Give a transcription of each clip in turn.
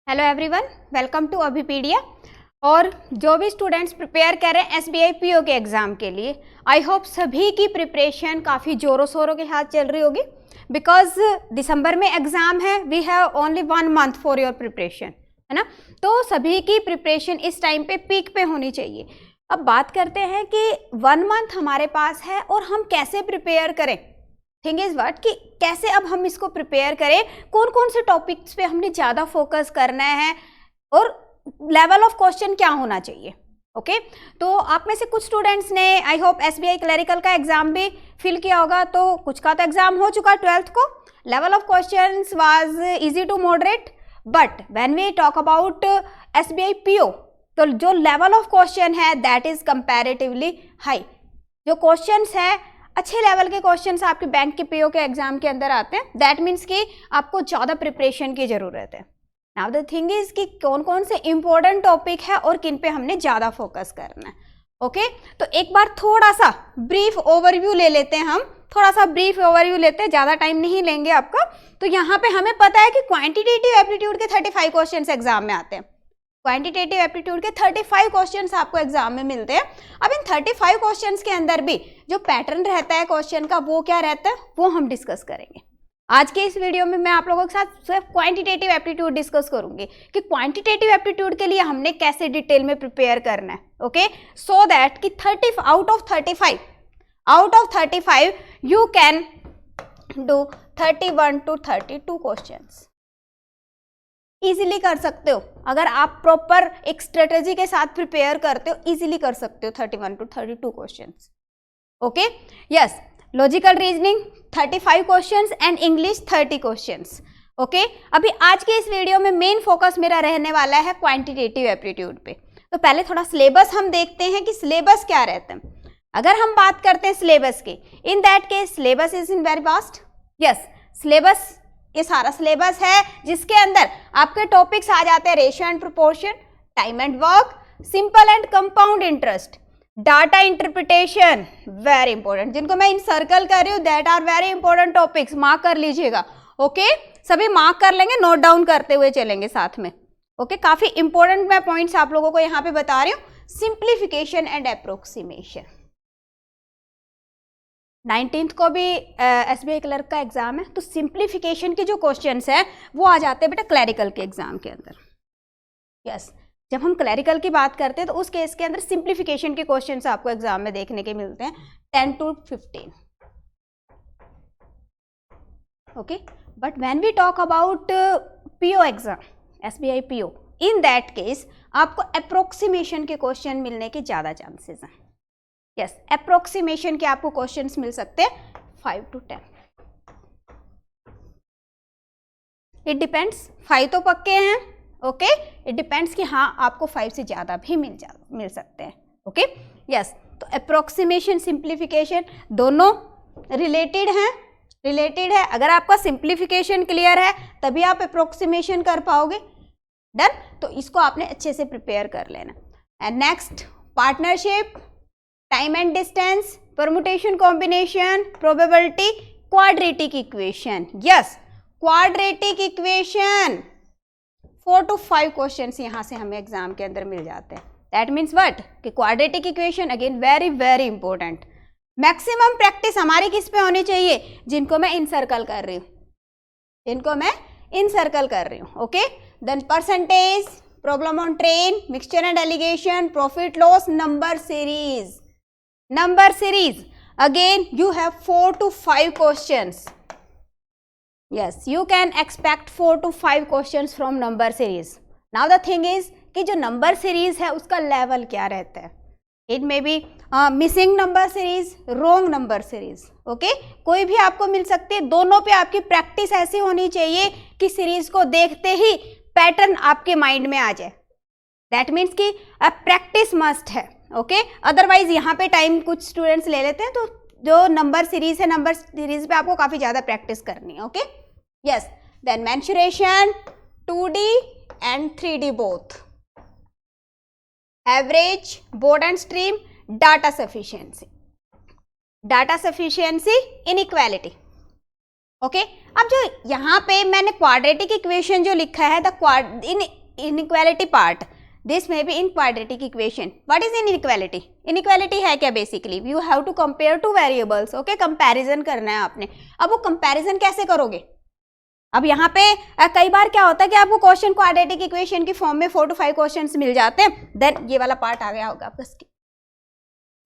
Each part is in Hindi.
Hello everyone, welcome to Abhipedia. और जो भी स्टूडेंट्स प्रिपेयर कर रहे हैं एसबीआई पीओ के एग्ज़ाम के लिए, आई होप सभी की प्रिपरेशन काफ़ी ज़ोरों शोरों के साथ चल रही होगी। बिकॉज दिसंबर में एग्ज़ाम है, we have only 1 month for your preparation, है ना। तो सभी की प्रिपरेशन इस टाइम पे पीक पे होनी चाहिए। अब बात करते हैं कि 1 मंथ हमारे पास है और हम कैसे प्रिपेयर करें। थिंग इज व्हाट कि कैसे अब हम इसको प्रिपेयर करें, कौन कौन से टॉपिक्स पे हमने ज़्यादा फोकस करना है और लेवल ऑफ क्वेश्चन क्या होना चाहिए। ओके तो आप में से कुछ स्टूडेंट्स ने आई होप एसबीआई क्लरिकल का एग्जाम भी फिल किया होगा, तो कुछ का तो एग्जाम हो चुका 12th को। Level of questions was easy to moderate, but when we talk about SBI PO तो जो लेवल ऑफ क्वेश्चन है दैट इज कंपैरेटिवली हाई। जो क्वेश्चंस है अच्छे लेवल के क्वेश्चंस आपके बैंक के पीओ के एग्जाम के अंदर आते हैं। दैट मीन्स कि आपको ज़्यादा प्रिपरेशन की ज़रूरत है। नाउ द थिंग इज कि कौन कौन से इंपॉर्टेंट टॉपिक है और किन पे हमने ज़्यादा फोकस करना है। ओके तो एक बार थोड़ा सा ब्रीफ ओवरव्यू ले लेते हैं। हम थोड़ा सा ब्रीफ ओवरव्यू लेते हैं, ज़्यादा टाइम नहीं लेंगे आपका। तो यहाँ पे हमें पता है कि क्वान्टिटेटिव एप्टीट्यूड के 35 क्वेश्चन एग्जाम में आते हैं। क्वांटिटेटिव एप्टीट्यूड के 35 क्वेश्चंस आपको एग्जाम में मिलते हैं। अब इन 35 क्वेश्चंस के अंदर भी जो पैटर्न रहता है क्वेश्चन का वो क्या रहता है वो हम डिस्कस करेंगे। आज के इस वीडियो में मैं आप लोगों के साथ सिर्फ क्वांटिटेटिव एप्टीट्यूड डिस्कस करूंगी कि क्वांटिटेटिव एप्टीट्यूड के लिए हमने कैसे डिटेल में प्रिपेयर करना है। ओके सो दैट कि 30 out of 35 you can do 31 to 32 questions easily कर सकते हो। अगर आप प्रॉपर एक स्ट्रेटेजी के साथ प्रिपेयर करते हो इजीली कर सकते हो 31 to 32 questions. Okay yes, logical reasoning 35 questions and English 30 questions. Okay अभी आज के इस वीडियो में मेन फोकस मेरा रहने वाला है क्वांटिटेटिव एप्टीट्यूड पे। तो पहले थोड़ा सिलेबस हम देखते हैं कि सिलेबस क्या रहता है। अगर हम बात करते हैं सिलेबस की, इन that case syllabus is in very vast. Yes, syllabus ये सारा सिलेबस है जिसके अंदर आपके टॉपिक्स आ जाते हैं ratio and proportion, time and work, simple and compound interest, data interpretation, very important, जिनको मैं इन सर्कल कर रही हूँ that are very important topics, mark कर लीजिएगा। ओके सभी मार्क कर लेंगे, नोट डाउन करते हुए चलेंगे साथ में। ओके काफी इंपॉर्टेंट मैं पॉइंट्स आप लोगों को यहाँ पे बता रही हूँ। सिंप्लीफिकेशन एंड अप्रोक्सीमेशन 19th को भी एसबीआई क्लर्क का एग्जाम है, तो सिंप्लीफिकेशन के जो क्वेश्चंस हैं वो आ जाते हैं बेटा क्लरिकल के एग्जाम के अंदर। यस जब हम क्लरिकल की बात करते हैं तो उस केस के अंदर सिंप्लीफिकेशन के क्वेश्चंस आपको एग्जाम में देखने के मिलते हैं 10 to 15। Okay but when we talk about PO exam, SBI PO, in that case आपको अप्रोक्सीमेशन के क्वेश्चन मिलने के ज़्यादा चांसेस हैं। यस अप्रोक्सीमेशन के आपको क्वेश्चंस मिल सकते हैं 5 to 10। इट डिपेंड्स, 5 तो पक्के हैं। ओके इट डिपेंड्स कि हाँ आपको 5 से ज़्यादा भी मिल सकते हैं। ओके यस तो अप्रोक्सीमेशन सिंप्लीफिकेशन दोनों रिलेटेड है। अगर आपका सिंप्लीफिकेशन क्लियर है तभी आप अप्रोक्सीमेशन कर पाओगे। डन, तो इसको आपने अच्छे से प्रिपेयर कर लेना। And next partnership, time and distance, permutation combination, probability, quadratic equation. Yes quadratic equation 4 to 5 questions यहाँ से हमें एग्जाम के अंदर मिल जाते हैं। दैट मीन्स व्हाट कि quadratic equation again very very important. Maximum practice हमारी किस पे होनी चाहिए, जिनको मैं इनसर्कल कर रही हूँ। Okay then percentage, problem on train, mixture and alligation, profit loss, number series again you have 4 to 5 questions. Yes you can expect 4 to 5 questions from number series. Now the thing is कि जो नंबर सीरीज है उसका लेवल क्या रहता है। It may be missing number series, wrong number series. Okay कोई भी आपको मिल सकती है। दोनों पे आपकी प्रैक्टिस ऐसी होनी चाहिए कि सीरीज को देखते ही पैटर्न आपके माइंड में आ जाए। दैट मीन्स कि प्रैक्टिस मस्ट है। ओके अदरवाइज यहाँ पे टाइम कुछ स्टूडेंट्स ले लेते हैं, तो जो नंबर सीरीज है नंबर सीरीज पे आपको काफ़ी ज़्यादा प्रैक्टिस करनी है। Okay yes then mensuration 2D and 3D both, average, boat and stream, data sufficiency, inequality. Okay अब जो यहाँ पे मैंने क्वाड्रेटिक इक्वेशन जो लिखा है the inequality part, this may be in quadratic equation. What is inequality? Inequality है क्या? Basically you have to compare two variables. Okay, comparison करना है आपने. अब वो कंपैरिजन कैसे करोगे? अब यहाँ पे कई बार क्या होता है कि आपको क्वेश्चन क्वाड्रेटिक इक्वेशन की फॉर्म में 4 to 5 क्वेश्चंस मिल जाते हैं, देन ये वाला पार्ट आ गया होगा आपका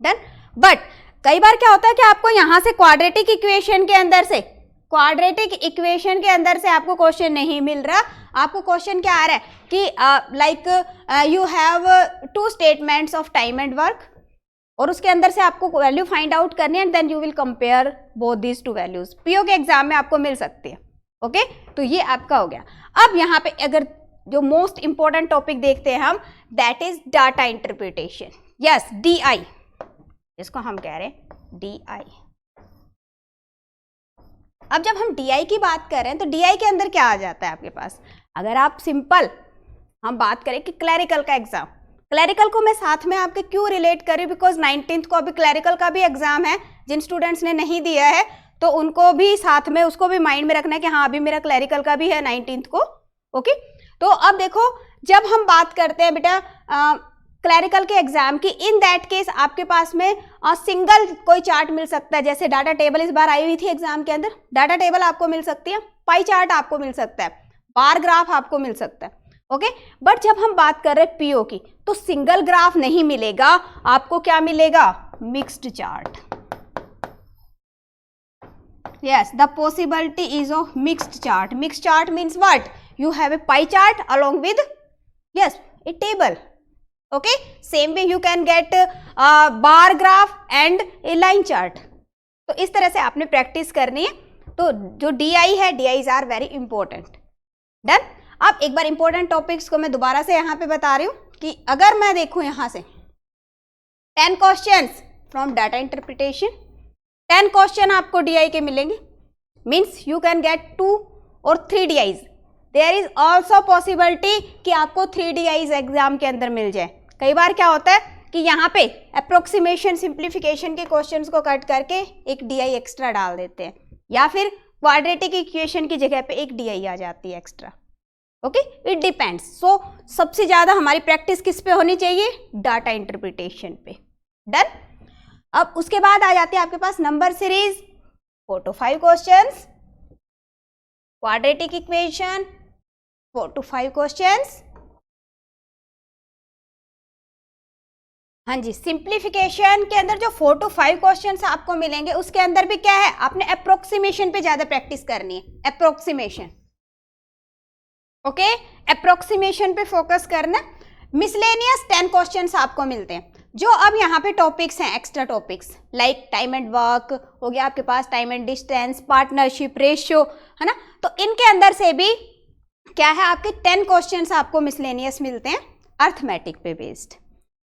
डन. बट कई बार क्या होता है कि आपको यहाँ से क्वाड्रेटिक इक्वेशन के अंदर से आपको क्वेश्चन नहीं मिल रहा. आपको क्वेश्चन क्या आ रहा है कि like you have 2 statements of time and work, और उसके अंदर से आपको वैल्यू फाइंड आउट करनी है, and then you will compare both these 2 values. PO के एग्जाम में आपको मिल सकती है. ओके तो ये आपका हो गया. अब यहाँ पे अगर जो मोस्ट इंपॉर्टेंट टॉपिक देखते हैं हम, that is data interpretation. Yes, DI, इसको हम कह रहे हैं डीआई. अब जब हम डीआई की बात कर रहे हैं तो डीआई के अंदर क्या आ जाता है आपके पास? अगर आप सिंपल हम बात करें कि क्लैरिकल का एग्जाम, क्लैरिकल को मैं साथ में आपके क्यों रिलेट करी, बिकॉज 19th को अभी क्लैरिकल का भी एग्जाम है. जिन स्टूडेंट्स ने नहीं दिया है तो उनको भी साथ में उसको भी माइंड में रखना है कि हाँ अभी मेरा क्लैरिकल का भी है 19th को. ओके तो अब देखो, जब हम बात करते हैं बेटा क्लैरिकल के एग्जाम की, इन दैट केस आपके पास में सिंगल कोई चार्ट मिल सकता है. जैसे डाटा टेबल इस बार आई हुई थी एग्जाम के अंदर, डाटा टेबल आपको मिल सकती है, पाई चार्ट आपको मिल सकता है, बार ग्राफ आपको मिल सकता है. ओके बट जब हम बात कर रहे हैं पीओ की, तो सिंगल ग्राफ नहीं मिलेगा आपको. क्या मिलेगा? Mixed chart. Yes, the possibility is of mixed chart. Mixed chart means what? You have a pie chart along with, yes, a table. Okay, same way you can get bar graph and a line chart. तो इस तरह से आपने प्रैक्टिस करनी है. तो जो DI है, DIs are very important. Done. अब एक बार इंपॉर्टेंट टॉपिक्स को मैं दोबारा से यहाँ पे बता रही हूँ कि अगर मैं देखूँ यहाँ से 10 questions from data interpretation, 10 question आपको डीआई के मिलेंगे, मीन्स यू कैन गेट 2 और 3 DIs. There is also possibility कि आपको 3 डीआईज एग्जाम के अंदर मिल जाए. कई बार क्या होता है कि यहाँ पे अप्रोक्सीमेशन सिंप्लीफिकेशन के क्वेश्चंस को कट करके एक डीआई एक्स्ट्रा डाल देते हैं, या फिर क्वाड्रेटिक इक्वेशन की जगह पे एक डीआई आ जाती है extra. Okay it depends. So सबसे ज़्यादा हमारी प्रैक्टिस किस पे होनी चाहिए? डाटा इंटरप्रिटेशन पे. डन. अब उसके बाद आ जाती है आपके पास number series, 4 to 5 questions, quadratic equation 4 to 5 questions. हाँ जी, सिंप्लीफिकेशन के अंदर जो 4 to 5 क्वेश्चंस आपको मिलेंगे, उसके अंदर भी क्या है, आपने अप्रोक्सीमेशन पे ज्यादा प्रैक्टिस करनी है. अप्रोक्सीमेशन. ओके अप्रोक्सीमेशन पे फोकस करना. मिसलेनियस 10 क्वेश्चंस आपको मिलते हैं. जो अब यहाँ पे टॉपिक्स हैं, extra topics like time and work हो गया आपके पास, time and distance, partnership, ratio, है ना. तो इनके अंदर से भी क्या है, आपके 10 क्वेश्चंस आपको मिसलेनियस मिलते हैं अर्थमेटिक पे बेस्ड.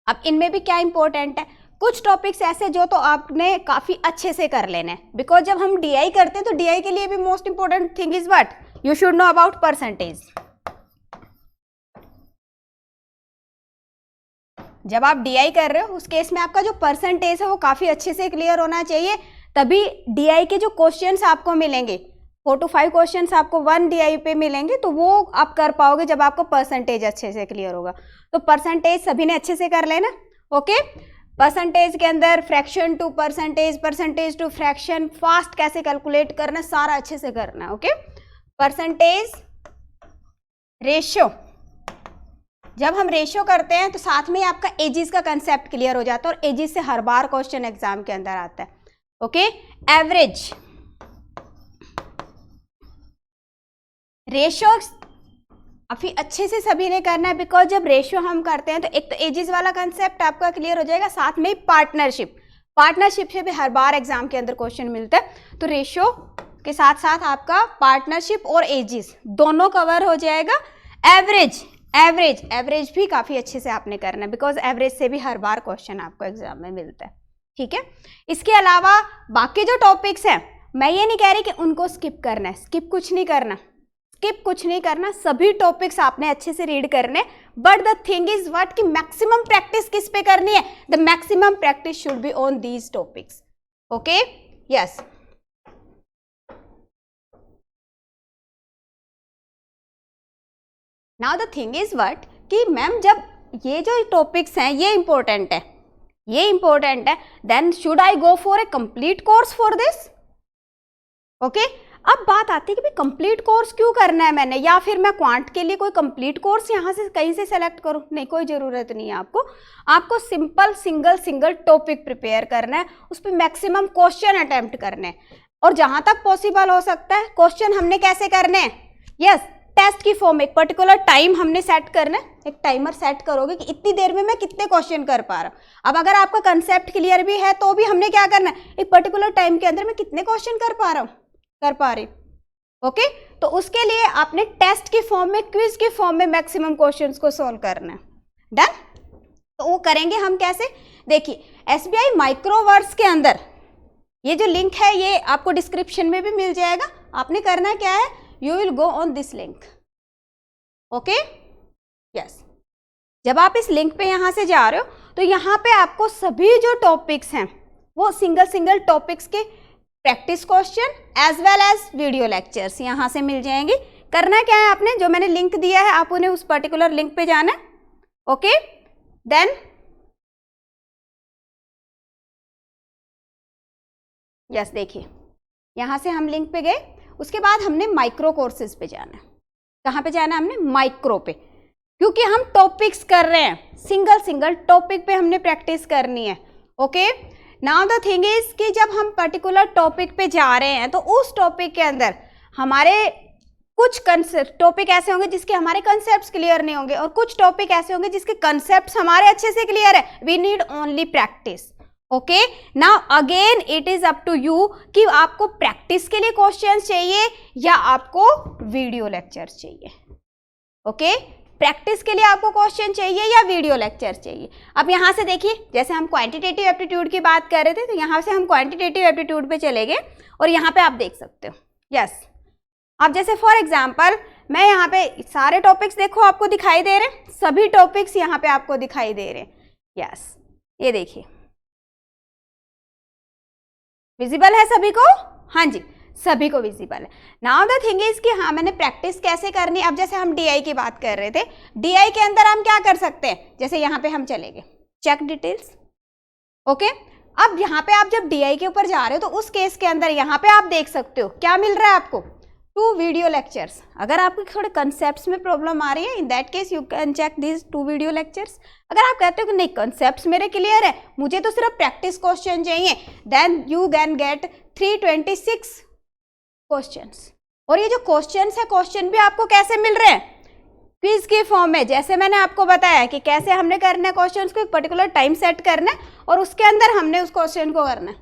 अब इनमें भी क्या इंपॉर्टेंट है, कुछ टॉपिक्स ऐसे जो तो आपने काफी अच्छे से कर लेना है, बिकॉज जब हम डीआई करते हैं तो डीआई के लिए भी most important thing is what, you should know about percentage. जब आप डीआई कर रहे हो उस केस में आपका जो परसेंटेज है वो काफी अच्छे से क्लियर होना चाहिए, तभी डीआई के जो क्वेश्चंस आपको मिलेंगे, 4 to 5 क्वेश्चंस आपको 1 डीआई पे मिलेंगे, तो वो आप कर पाओगे जब आपको परसेंटेज अच्छे से क्लियर होगा. तो परसेंटेज सभी ने अच्छे से कर लेना. ओके परसेंटेज के अंदर fraction to percentage, percentage to fraction, fast कैसे कैलकुलेट करना, सारा अच्छे से करना है. ओके परसेंटेज, रेशियो, जब हम रेशियो करते हैं तो साथ में आपका एजिस का कंसेप्ट क्लियर हो जाता है, और एजिस से हर बार क्वेश्चन एग्जाम के अंदर आता है. ओके एवरेज, रेशियो काफी अच्छे से सभी ने करना है, बिकॉज जब रेशियो हम करते हैं तो एक तो एजिस वाला कंसेप्ट आपका क्लियर हो जाएगा, साथ में पार्टनरशिप, पार्टनरशिप से भी हर बार एग्जाम के अंदर क्वेश्चन मिलता है. तो रेशियो के साथ साथ आपका पार्टनरशिप और एजिस दोनों कवर हो जाएगा. एवरेज, एवरेज, एवरेज भी काफी अच्छे से आपने करना है, बिकॉज एवरेज से भी हर बार क्वेश्चन आपको एग्जाम में मिलता है. ठीक है, इसके अलावा बाकी जो टॉपिक्स हैं, मैं ये नहीं कह रही कि उनको स्किप करना है, स्किप कुछ नहीं करना, स्किप कुछ नहीं करना, सभी टॉपिक्स आपने अच्छे से रीड करने. But the thing is what कि मैक्सिमम प्रैक्टिस किस पे करनी है, the maximum practice should be on these topics. Okay yes. Now the thing is what कि मैम जब ये जो टॉपिक्स हैं ये इंपॉर्टेंट है, ये इंपॉर्टेंट है, then should I go for a complete course for this? Okay, अब बात आती है कि भाई कंप्लीट कोर्स क्यों करना है मैंने, या फिर मैं क्वांट के लिए कोई कंप्लीट कोर्स यहाँ से कहीं से सेलेक्ट करूँ? नहीं, कोई ज़रूरत नहीं है आपको। आपको सिंपल सिंगल टॉपिक प्रिपेयर करना है, उस पर मैक्सिमम क्वेश्चन अटेम्प्ट करने हैं, और जहाँ तक पॉसिबल हो सकता है क्वेश्चन हमने कैसे करने हैं? यस, टेस्ट की फॉर्म में एक पर्टिकुलर टाइम हमने सेट करना है, एक टाइमर सेट करोगे कि इतनी देर में मैं कितने क्वेश्चन कर पा रहा हूँ। अब अगर आपका कंसेप्ट क्लियर भी है तो भी हमने क्या करना है, एक पर्टिकुलर टाइम के अंदर मैं कितने क्वेश्चन कर पा रही। ओके, तो उसके लिए आपने टेस्ट की फॉर्म में, क्विज की फॉर्म में मैक्सिमम क्वेश्चंस को सॉल्व करना है। डन? तो वो करेंगे हम कैसे? देखिए, एसबीआई माइक्रोवर्स के अंदर ये जो लिंक है ये आपको डिस्क्रिप्शन में भी मिल जाएगा। आपने करना क्या है, you will go on this link. Okay, yes, जब आप इस लिंक पे यहाँ से जा रहे हो तो यहाँ पे आपको सभी जो टॉपिक्स हैं वो सिंगल टॉपिक्स के practice question as well as video lectures यहाँ से मिल जाएंगे। करना क्या है आपने, जो मैंने लिंक दिया है आप उन्हें उस पर्टिकुलर लिंक पे जाना है। ओके, देन यस, देखिए यहाँ से हम लिंक पे गए, उसके बाद हमने माइक्रो कोर्सेज पे जाना है। कहाँ पे जाना है हमने? माइक्रो पे, क्योंकि हम टॉपिक्स कर रहे हैं, सिंगल टॉपिक पे हमने प्रैक्टिस करनी है। Okay, now the thing is कि जब हम पर्टिकुलर टॉपिक पे जा रहे हैं तो उस टॉपिक के अंदर हमारे कुछ कंसेप्ट टॉपिक ऐसे होंगे जिसके हमारे कंसेप्ट्स क्लियर नहीं होंगे, और कुछ टॉपिक ऐसे होंगे जिसके कंसेप्ट्स हमारे अच्छे से क्लियर है। We need only practice. Okay, now again it is up to you कि आपको प्रैक्टिस के लिए क्वेश्चंस चाहिए या आपको वीडियो लेक्चर्स चाहिए। ओके, प्रैक्टिस के लिए आपको क्वेश्चन चाहिए या वीडियो लेक्चर चाहिए। अब यहाँ से देखिए, जैसे हम क्वांटिटेटिव एप्टीट्यूड की बात कर रहे थे तो यहाँ से हम क्वांटिटेटिव एप्टीट्यूड पे चले गए, और यहाँ पे आप देख सकते हो। यस, अब जैसे फॉर एग्जांपल मैं यहाँ पे सारे टॉपिक्स देखो आपको दिखाई दे रहे हैं, सभी टॉपिक्स यहाँ पे आपको दिखाई दे रहे हैं। यस, ये देखिए विजिबल है सभी को? हाँ जी, सभी को विजिबल है। नाउ द थिंग इज कि हाँ, मैंने प्रैक्टिस कैसे करनी। अब जैसे हम डीआई की बात कर रहे थे, डीआई के अंदर हम क्या कर सकते हैं, जैसे यहाँ पे हम चले गए चेक डिटेल्स। ओके, अब यहाँ पे आप जब डीआई के ऊपर जा रहे हो तो उस केस के अंदर यहाँ पे आप देख सकते हो क्या मिल रहा है आपको, 2 वीडियो लेक्चर्स। अगर आपको थोड़े कंसेप्ट्स में प्रॉब्लम आ रही है, in that case you can check this 2 video lectures. अगर आप कहते हो कि नहीं कंसेप्ट्स मेरे क्लियर है, मुझे तो सिर्फ प्रैक्टिस क्वेश्चन चाहिए, then you can get 326 questions. और ये जो क्वेश्चंस है, क्वेश्चन भी आपको कैसे मिल रहे हैं? क्विज की फॉर्म में। जैसे मैंने आपको बताया कि कैसे हमने करना है, क्वेश्चंस को एक पर्टिकुलर टाइम सेट करना है और उसके अंदर हमने उस क्वेश्चन को करना है।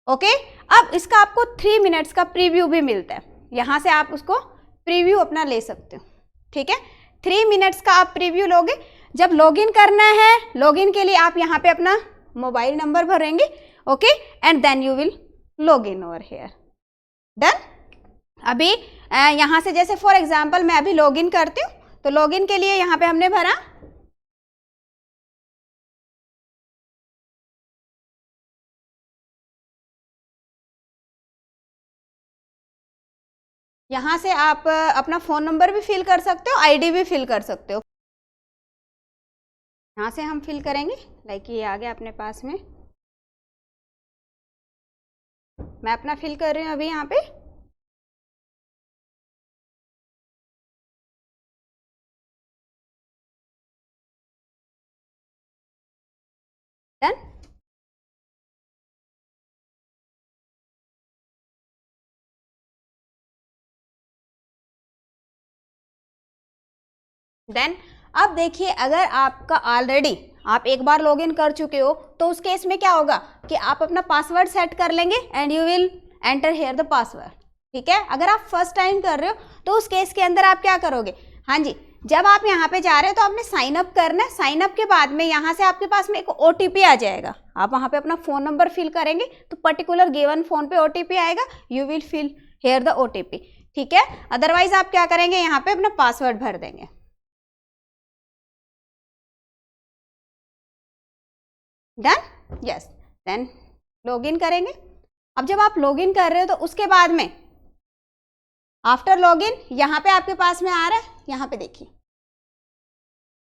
ओके, अब इसका आपको 3 मिनट्स का प्रीव्यू भी मिलता है, यहाँ से आप उसको प्रीव्यू अपना ले सकते हो। ठीक है, 3 मिनट्स का आप प्रीव्यू लोगे। जब लॉगिन करना है, लॉगिन के लिए आप यहाँ पे अपना मोबाइल नंबर भरेंगे। Okay, and then you will log in over here. Done? अभी यहाँ से जैसे फॉर एग्जाम्पल मैं अभी लॉगिन करती हूँ, तो लॉगिन के लिए यहाँ पे हमने भरा यहाँ से आप अपना फ़ोन नंबर भी फिल कर सकते हो, आईडी भी फिल कर सकते हो। यहाँ से हम फिल करेंगे, लाइक ये आ गया अपने पास में, मैं अपना फिल कर रही हूँ अभी यहाँ पे। डन? देन अब देखिए, अगर आपका ऑलरेडी आप एक बार लॉगिन कर चुके हो तो उस केस में क्या होगा कि आप अपना पासवर्ड सेट कर लेंगे and you will enter here the password. ठीक है, अगर आप फर्स्ट टाइम कर रहे हो तो उस केस के अंदर आप क्या करोगे, हाँ जी, जब आप यहाँ पे जा रहे हो तो आपने साइन अप करना है। साइन अप के बाद में यहाँ से आपके पास में एक OTP आ जाएगा, आप वहाँ पे अपना फ़ोन नंबर फिल करेंगे तो पर्टिकुलर गिवन फ़ोन पे OTP आएगा, you will fill here the OTP। ठीक है, अदरवाइज आप क्या करेंगे, यहाँ पे अपना पासवर्ड भर देंगे। डन? यस, देन लॉगिन करेंगे। अब जब आप लॉगिन कर रहे हो तो उसके बाद में आफ्टर लॉगिन यहाँ पे आपके पास में आ रहा है, यहाँ पे देखिए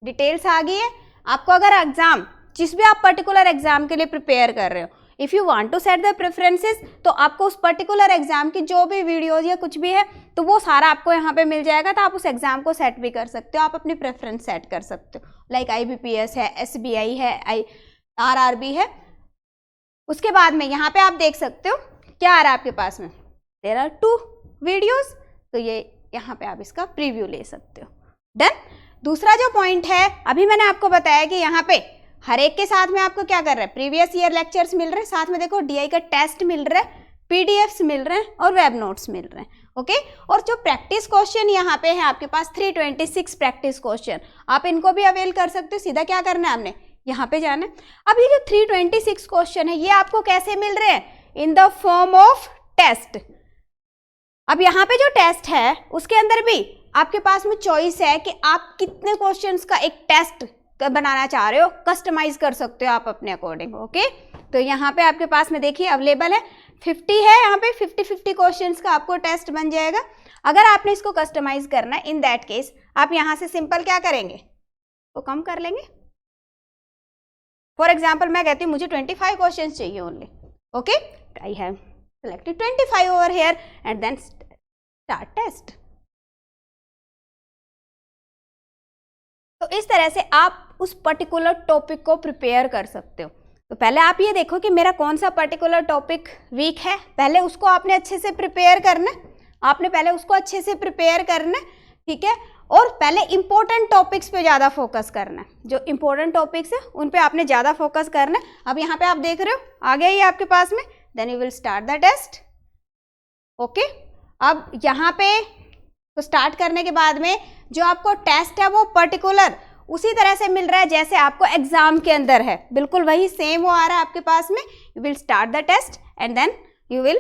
डिटेल्स आ गई है। आपको अगर एग्जाम, जिस भी आप पर्टिकुलर एग्जाम के लिए प्रिपेयर कर रहे हो, if you want to set the preferences, तो आपको उस पर्टिकुलर एग्जाम की जो भी वीडियोज या कुछ भी है तो वो सारा आपको यहाँ पे मिल जाएगा। तो आप उस एग्जाम को सेट भी कर सकते हो, आप अपनी प्रेफरेंस सेट कर सकते हो। लाइक IBPS है, SBI है, RRB है। उसके बाद में यहाँ पे आप देख सकते हो क्या आ रहा है आपके पास में, देयर आर 2 वीडियोज, तो ये यहाँ पे आप इसका प्रीव्यू ले सकते हो। डन। दूसरा जो पॉइंट है, अभी मैंने आपको बताया कि यहाँ पे हर एक के साथ में आपको क्या कर रहा है, प्रीवियस ईयर लेक्चर्स मिल रहे हैं, साथ में देखो DI का टेस्ट मिल रहा है, PDFs मिल रहे हैं और वेब नोट्स मिल रहे हैं। ओके, और जो प्रैक्टिस क्वेश्चन यहाँ पे है आपके पास 326 प्रैक्टिस क्वेश्चन, आप इनको भी अवेल कर सकते हो। सीधा क्या करना है आपने, यहाँ पे जाना है। अब ये जो 326 क्वेश्चन है ये आपको कैसे मिल रहे हैं, in the form of test. अब यहाँ पे जो टेस्ट है उसके अंदर भी आपके पास में चॉइस है कि आप कितने क्वेश्चंस का एक टेस्ट बनाना चाह रहे हो, कस्टमाइज कर सकते हो आप अपने अकॉर्डिंग। ओके, तो यहाँ पे आपके पास में देखिए अवेलेबल है 50 है, यहाँ पे 50 क्वेश्चंस का आपको टेस्ट बन जाएगा। अगर आपने इसको कस्टमाइज करना है, इन दैट केस आप यहाँ से सिंपल क्या करेंगे, तो कम कर लेंगे। फॉर एग्जाम्पल मैं कहती हूँ मुझे 25 क्वेश्चन चाहिए only. Okay, I have selected 25 over here and then start test। तो इस तरह से आप उस पर्टिकुलर टॉपिक को प्रिपेयर कर सकते हो। तो पहले आप ये देखो कि मेरा कौन सा पर्टिकुलर टॉपिक वीक है, पहले उसको आपने अच्छे से प्रिपेयर करना है, आपने पहले उसको अच्छे से प्रिपेयर करना है, ठीक है। और पहले इंपॉर्टेंट टॉपिक्स पे ज़्यादा फोकस करना है, जो इंपॉर्टेंट टॉपिक्स है उन पे आपने ज़्यादा फोकस करना है। अब यहाँ पे आप देख रहे हो आ गया ये आपके पास में, then you will start the test. Okay, अब यहाँ पे तो स्टार्ट करने के बाद में जो आपको टेस्ट है वो पर्टिकुलर उसी तरह से मिल रहा है जैसे आपको एग्जाम के अंदर है, बिल्कुल वही सेम वो आ रहा है आपके पास में। You will start the test and then you will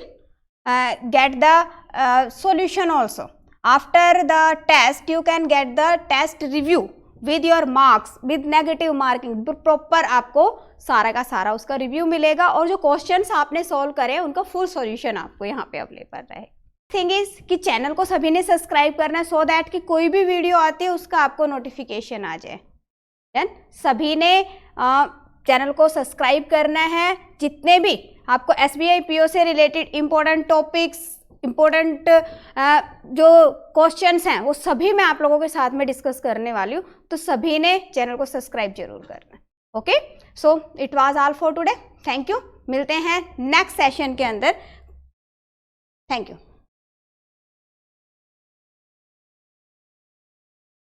get the solution also. After the test you can get the test review with your marks, with negative marking, proper आपको सारा का सारा उसका रिव्यू मिलेगा और जो क्वेश्चंस आपने सॉल्व करे उनका फुल सॉल्यूशन आपको यहाँ पे अवेलेबल रहे। थिंग इज कि चैनल को सभी ने सब्सक्राइब करना है सो दैट कि कोई भी वीडियो आती है उसका आपको नोटिफिकेशन आ जाए। देन सभी ने चैनल को सब्सक्राइब करना है। जितने भी आपको SBI PO से रिलेटेड इम्पोर्टेंट टॉपिक्स, इम्पोर्टेंट जो क्वेश्चंस हैं वो सभी मैं आप लोगों के साथ में डिस्कस करने वाली हूँ, तो सभी ने चैनल को सब्सक्राइब जरूर करना है। Okay, so it was all for today. Thank you, मिलते हैं नेक्स्ट सेशन के अंदर। Thank you.